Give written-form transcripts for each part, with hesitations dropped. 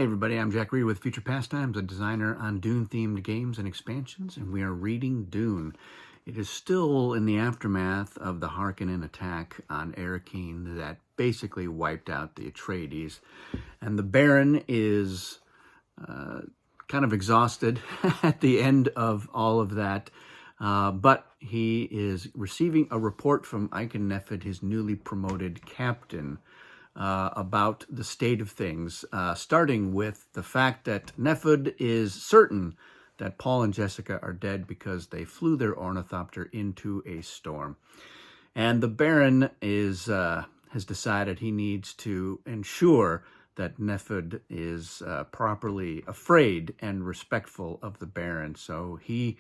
Hey everybody, I'm Jack Reed with Future Pastimes, a designer on Dune-themed games and expansions, and we are reading Dune. It is still in the aftermath of the Harkonnen attack on Arrakeen that basically wiped out the Atreides, and the Baron is kind of exhausted at the end of all of that, but he is receiving a report from Eichen Nefid, his newly promoted captain, about the state of things, starting with the fact that Nefid is certain that Paul and Jessica are dead because they flew their ornithopter into a storm. And the Baron has decided he needs to ensure that Nefid is properly afraid and respectful of the Baron. So he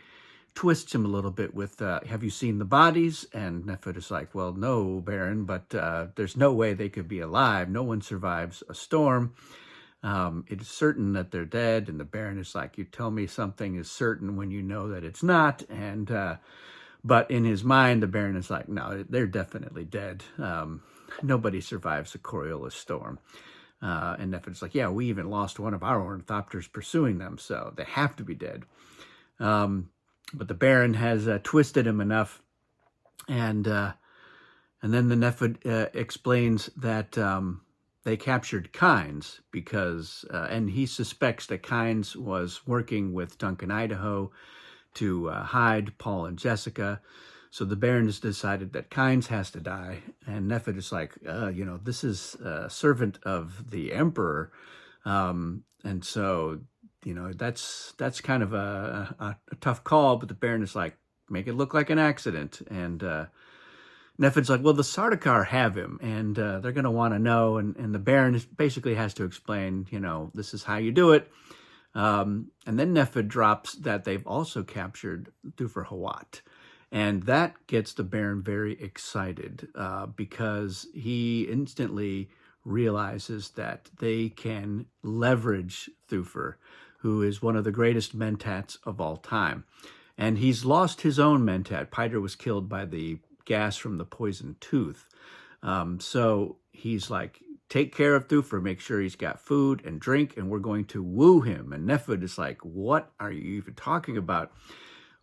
twists him a little bit with, have you seen the bodies? And Nefid is like, well, no, Baron, but there's no way they could be alive. No one survives a storm. It is certain that they're dead. And the Baron is like, you tell me something is certain when you know that it's not. And but in his mind, the Baron is like, no, they're definitely dead. Nobody survives a Coriolis storm. And Nefid's like, yeah, we even lost one of our ornithopters pursuing them, so they have to be dead. But the Baron has twisted him enough, and then the Nefid explains that they captured Kynes because, and he suspects that Kynes was working with Duncan Idaho to hide Paul and Jessica. So the Baron has decided that Kynes has to die, and Nefid is like, this is a servant of the Emperor, and so, that's kind of a tough call, but the Baron is like, make it look like an accident. And Nefid's like, well, the Sardaukar have him, and they're going to want to know, and the Baron basically has to explain, this is how you do it. And then Nefid drops that they've also captured Thufir Hawat. And that gets the Baron very excited because he instantly realizes that they can leverage Thufir, who is one of the greatest mentats of all time. And he's lost his own mentat. Piter was killed by the gas from the poisoned tooth. So he's like, take care of Thufir, make sure he's got food and drink, and we're going to woo him. And Nefid is like, what are you even talking about?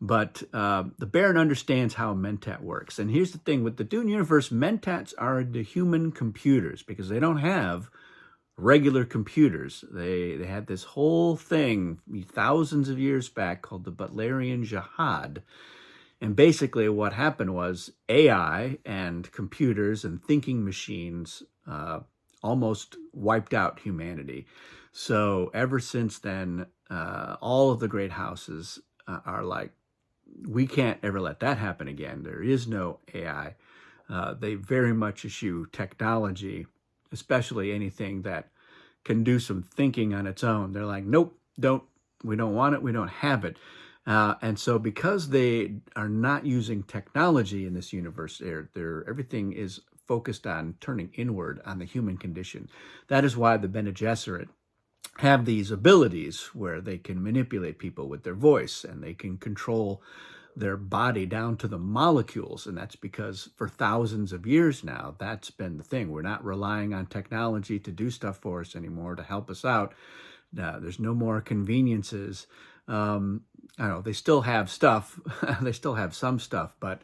But the Baron understands how a mentat works. And here's the thing, with the Dune universe, mentats are the human computers because they don't have regular computers. They had this whole thing thousands of years back called the Butlerian Jihad. And basically what happened was AI and computers and thinking machines almost wiped out humanity. So ever since then, all of the great houses are like, we can't ever let that happen again. There is no AI. They very much eschew technology, especially anything that can do some thinking on its own. They're like, nope, we don't want it, we don't have it. And so because they are not using technology in this universe, everything is focused on turning inward on the human condition. That is why the Bene Gesserit have these abilities where they can manipulate people with their voice and they can control their body down to the molecules. And that's because for thousands of years now, that's been the thing. We're not relying on technology to do stuff for us anymore, to help us out. There's no more conveniences. I don't know, they still have stuff. They still have some stuff, but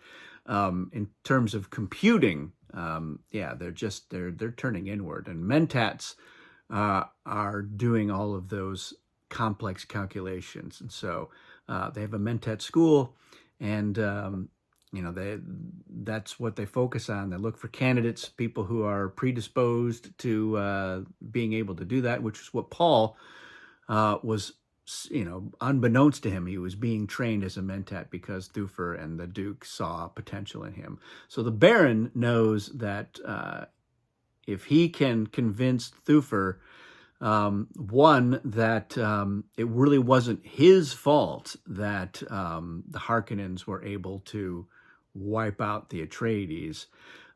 in terms of computing, they're turning inward. And mentats are doing all of those complex calculations. And so they have a mentat school, and that's what they focus on. They look for candidates, people who are predisposed to being able to do that, which is what Paul was, unbeknownst to him, he was being trained as a mentat because Thufir and the Duke saw potential in him. So the Baron knows that if he can convince Thufir, that it really wasn't his fault that the Harkonnens were able to wipe out the Atreides,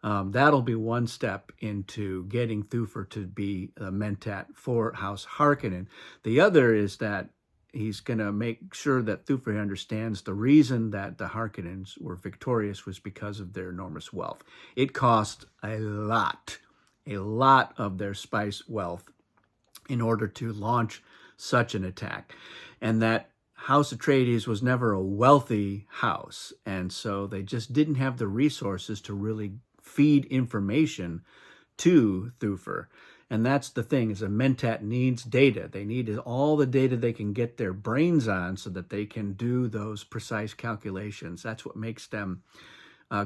that'll be one step into getting Thufir to be a mentat for House Harkonnen. The other is that he's going to make sure that Thufir understands the reason that the Harkonnens were victorious was because of their enormous wealth. It cost a lot of their spice wealth in order to launch such an attack. And that House Atreides was never a wealthy house, and so they just didn't have the resources to really feed information to Thufir. And that's the thing, is a Mentat needs data. They need all the data they can get their brains on so that they can do those precise calculations. That's what makes them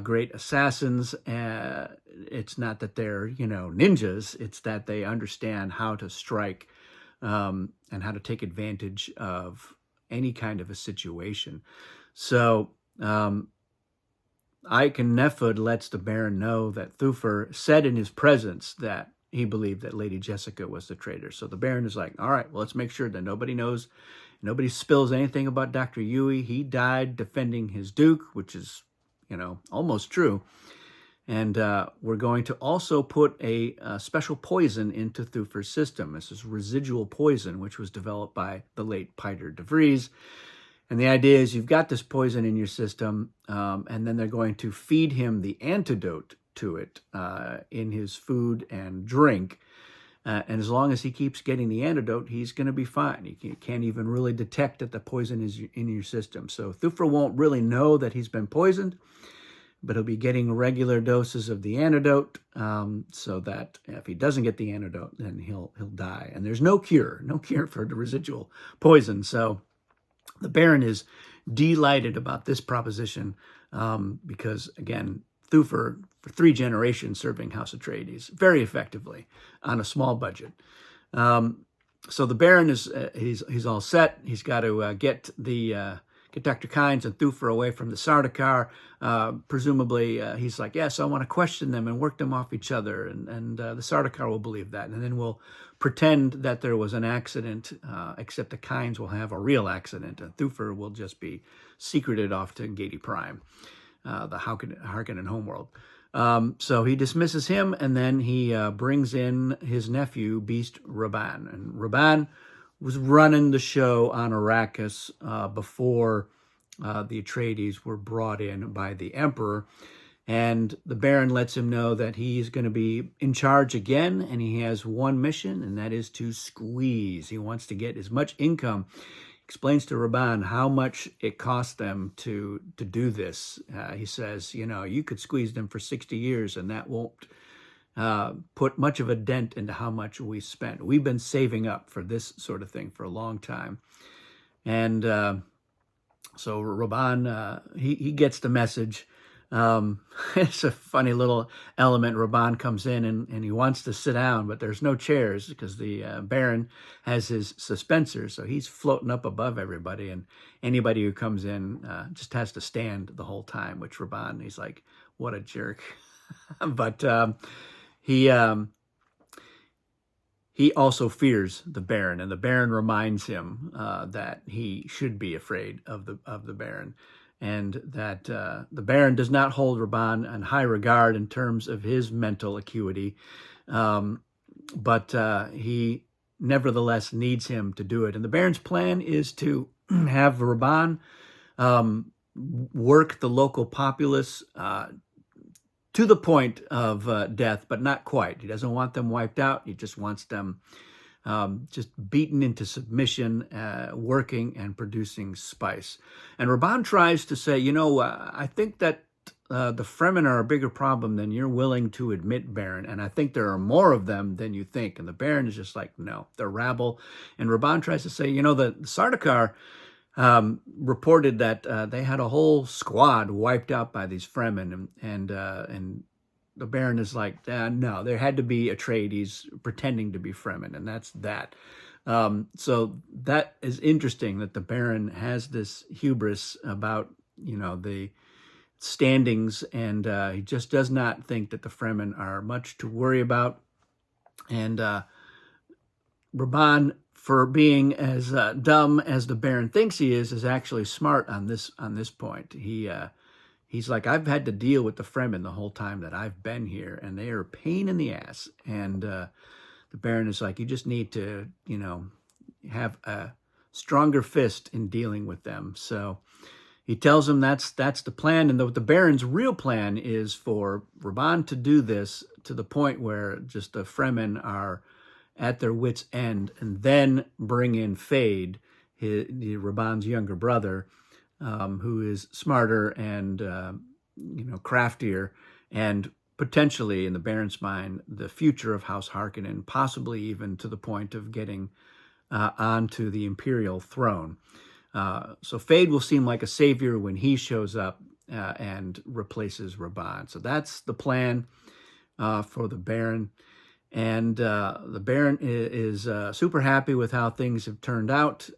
great assassins. It's not that they're, ninjas. It's that they understand how to strike and how to take advantage of any kind of a situation. So Ike Nefud lets the Baron know that Thufir said in his presence that he believed that Lady Jessica was the traitor. So the Baron is like, all right, well, let's make sure that nobody knows, nobody spills anything about Dr. Yui. He died defending his Duke, which is, almost true. And we're going to also put a special poison into Thufir's system. This is residual poison, which was developed by the late Piter de Vries. And the idea is you've got this poison in your system, and then they're going to feed him the antidote to it in his food and drink. And as long as he keeps getting the antidote, he's going to be fine. He can't even really detect that the poison is in your system. So Thufir won't really know that he's been poisoned, but he'll be getting regular doses of the antidote, so that if he doesn't get the antidote, then he'll die. And there's no cure for the residual poison. So the Baron is delighted about this proposition because, again, Thufir, for 3 generations serving House Atreides very effectively on a small budget. So the Baron is he's all set. He's got to get Dr. Kynes and Thufir away from the Sardaukar. Presumably, he's like, yes, I want to question them and work them off each other, and the Sardaukar will believe that, and then we'll pretend that there was an accident, except the Kynes will have a real accident, and Thufir will just be secreted off to Gedi Prime, the Harkonnen homeworld. So he dismisses him, and then he brings in his nephew, Beast Rabban. And Rabban was running the show on Arrakis before the Atreides were brought in by the Emperor. And the Baron lets him know that he's going to be in charge again, and he has one mission, and that is to squeeze. He wants to get as much income. Explains to Rabban how much it cost them to do this. He says, you could squeeze them for 60 years, and that won't put much of a dent into how much we spent. We've been saving up for this sort of thing for a long time. And so Rabban, he gets the message. It's a funny little element. Rabban comes in and he wants to sit down, but there's no chairs because the Baron has his suspensor, so he's floating up above everybody, and anybody who comes in just has to stand the whole time, which Rabban, he's like, what a jerk. But he also fears the Baron, and the Baron reminds him that he should be afraid of the Baron, and that the Baron does not hold Rabban in high regard in terms of his mental acuity, but he nevertheless needs him to do it. And the Baron's plan is to have Rabban work the local populace to the point of death, but not quite. He doesn't want them wiped out. He just wants them just beaten into submission, working and producing spice. And Rabban tries to say, I think that the Fremen are a bigger problem than you're willing to admit, Baron, and I think there are more of them than you think. And the Baron is just like, no, they're rabble. And Rabban tries to say, the Sardaukar reported that they had a whole squad wiped out by these Fremen, and the Baron is like, no, there had to be Atreides pretending to be Fremen, and that's that. So that is interesting that the Baron has this hubris about, the standings, and he just does not think that the Fremen are much to worry about. And Rabban, for being as dumb as the Baron thinks he is actually smart on this point. He's like, I've had to deal with the Fremen the whole time that I've been here, and they are a pain in the ass. And the Baron is like, you just need to, have a stronger fist in dealing with them. So he tells him that's the plan, and the Baron's real plan is for Rabban to do this to the point where just the Fremen are at their wits' end, and then bring in Fade, Raban's younger brother, who is smarter and craftier, and potentially, in the Baron's mind, the future of House Harkonnen, possibly even to the point of getting onto the imperial throne. So Fade will seem like a savior when he shows up and replaces Raban. So that's the plan for the Baron. And the Baron is super happy with how things have turned out,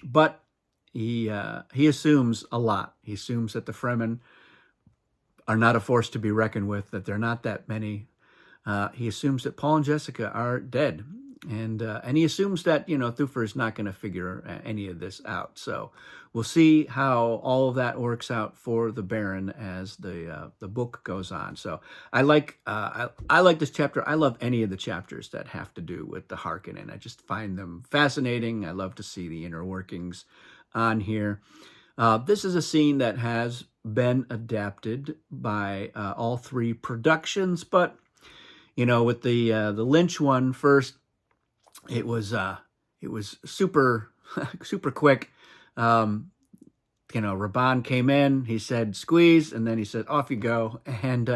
but he assumes a lot. He assumes that the Fremen are not a force to be reckoned with, that they're not that many. He assumes that Paul and Jessica are dead. And he assumes that, Thufir is not going to figure any of this out. So we'll see how all of that works out for the Baron as the book goes on. So I like this chapter. I love any of the chapters that have to do with the Harkonnen. I just find them fascinating. I love to see the inner workings on here. This is a scene that has been adapted by all three productions, but with the Lynch one first, it was super super quick. Raban came in, he said squeeze, and then he said off you go, and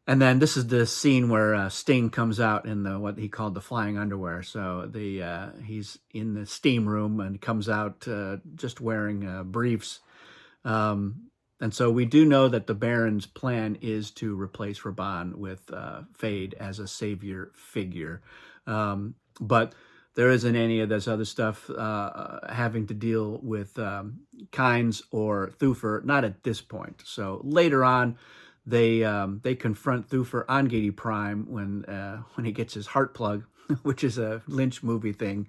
then this is the scene where Sting comes out in what he called the flying underwear. So he's in the steam room and comes out just wearing briefs. And so we do know that the Baron's plan is to replace Raban with Fade as a savior figure. But there isn't any of this other stuff having to deal with Kynes or Thufir, not at this point. So later on, they confront Thufir on Gedi Prime when he gets his heart plug, which is a Lynch movie thing.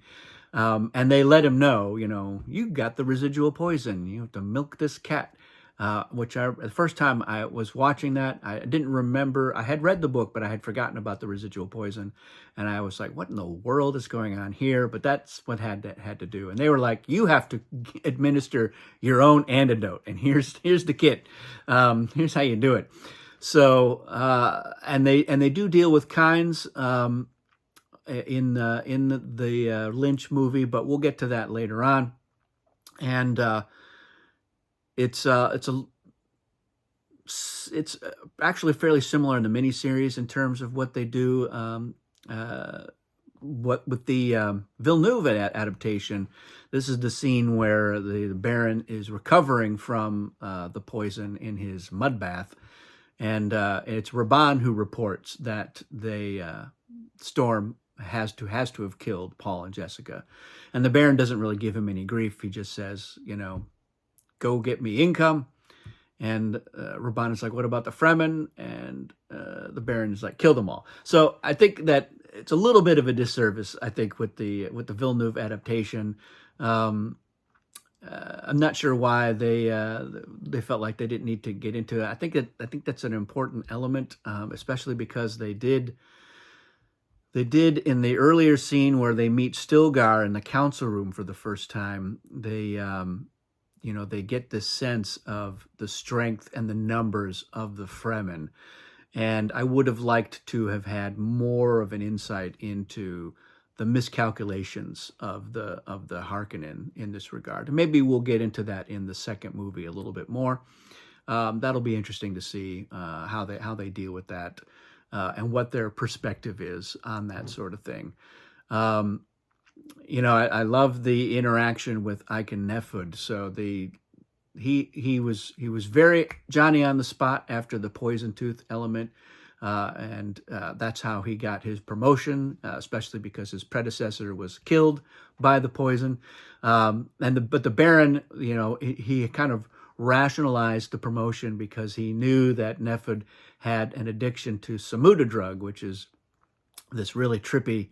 And they let him know, you got the residual poison. You have to milk this cat. The first time I was watching that, I didn't remember. I had read the book, but I had forgotten about the residual poison, and I was like, "What in the world is going on here?" But that's what had to do. And they were like, "You have to administer your own antidote, and here's the kit. Here's how you do it." So, and they do deal with Kynes in the Lynch movie, but we'll get to that later on, and. It's actually fairly similar in the miniseries in terms of what they do. What with the Villeneuve adaptation, this is the scene where the Baron is recovering from the poison in his mud bath, and it's Raban who reports that Storm has to have killed Paul and Jessica, and the Baron doesn't really give him any grief. He just says, go get me income. And Raban is like, what about the Fremen? And the Baron is like, kill them all. So I think that it's a little bit of a disservice, I think, with the Villeneuve adaptation. I'm not sure why they felt like they didn't need to get into it. I think that's an important element, especially because they did in the earlier scene where they meet Stilgar in the council room for the first time, they get this sense of the strength and the numbers of the Fremen. And I would have liked to have had more of an insight into the miscalculations of the Harkonnen in this regard. And maybe we'll get into that in the second movie a little bit more. That'll be interesting to see how they deal with that and what their perspective is on that sort of thing. I love the interaction with Aiken Nefud. So he was very Johnny on the spot after the poison tooth element, and that's how he got his promotion, especially because his predecessor was killed by the poison. But the Baron, he kind of rationalized the promotion because he knew that Nefud had an addiction to Samuda drug, which is this really trippy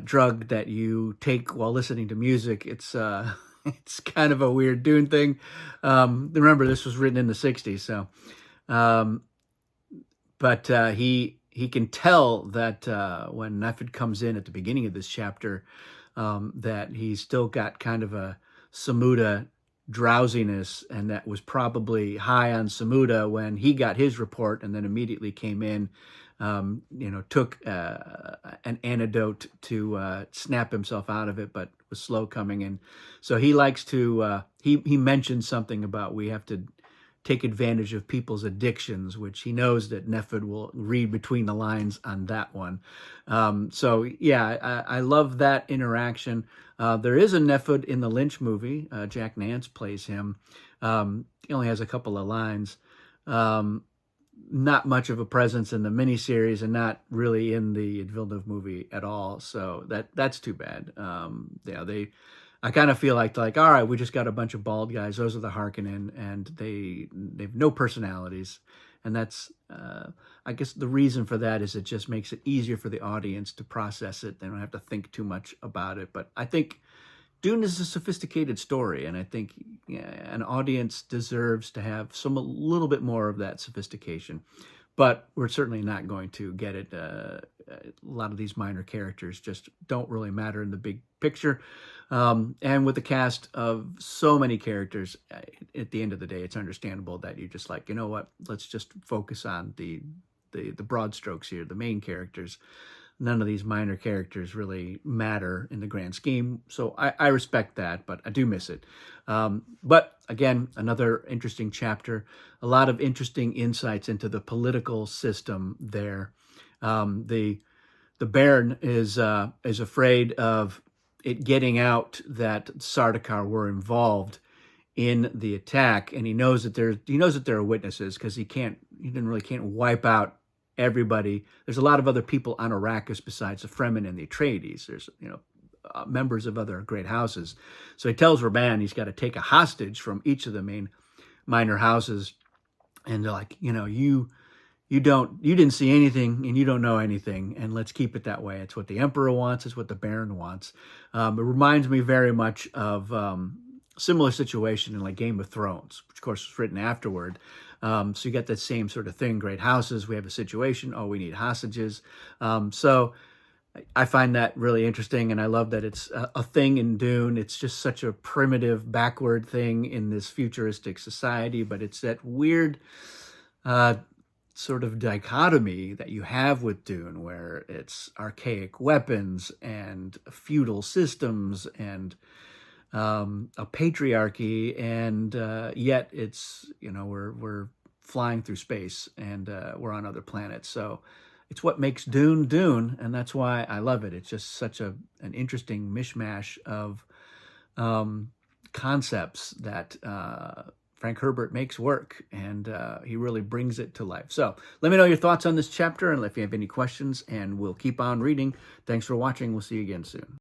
drug that you take while listening to music. It's kind of a weird Dune thing. Remember, this was written in the 60s, so but he can tell that when Nefud comes in at the beginning of this chapter, that he's still got kind of a Samuda drowsiness, and that was probably high on Samuda when he got his report, and then immediately came in took an antidote to snap himself out of it, but was slow coming. And so he likes to, he mentioned something about we have to take advantage of people's addictions, which he knows that Nefford will read between the lines on that one. So yeah, I love that interaction. There is a Nefford in the Lynch movie. Jack Nance plays him. He only has a couple of lines. Not much of a presence in the miniseries, and not really in the Villeneuve movie at all. So that's too bad. I kind of feel like all right, we just got a bunch of bald guys. Those are the Harkonnen, and they've no personalities, and that's I guess the reason for that is it just makes it easier for the audience to process it. They don't have to think too much about it. But I think Dune is a sophisticated story, and I think an audience deserves to have a little bit more of that sophistication. But we're certainly not going to get it. A lot of these minor characters just don't really matter in the big picture. And with the cast of so many characters, at the end of the day, it's understandable that you're just like, you know what, let's just focus on the broad strokes here, the main characters. None of these minor characters really matter in the grand scheme. So I respect that, but I do miss it. But again, another interesting chapter, a lot of interesting insights into the political system there. The Baron is afraid of it getting out that Sardaukar were involved in the attack, and he knows that there are witnesses, because he can't wipe out everybody. There's a lot of other people on Arrakis besides the Fremen and the Atreides. There's members of other great houses. So he tells Raban he's got to take a hostage from each of the main minor houses, and they're like, you didn't see anything and you don't know anything, and let's keep it that way. It's what the Emperor wants. It's what the Baron wants. It reminds me very much of similar situation in like Game of Thrones, which of course was written afterward. So you got that same sort of thing. Great houses. We have a situation. Oh, we need hostages. So I find that really interesting, and I love that it's a thing in Dune. It's just such a primitive, backward thing in this futuristic society, but it's that weird sort of dichotomy that you have with Dune, where it's archaic weapons and feudal systems and a patriarchy, and yet it's we're flying through space, and we're on other planets. So it's what makes Dune Dune, and that's why I love it. It's just such an interesting mishmash of concepts that Frank Herbert makes work, and he really brings it to life. So let me know your thoughts on this chapter, and if you have any questions, and we'll keep on reading. Thanks for watching. We'll see you again soon.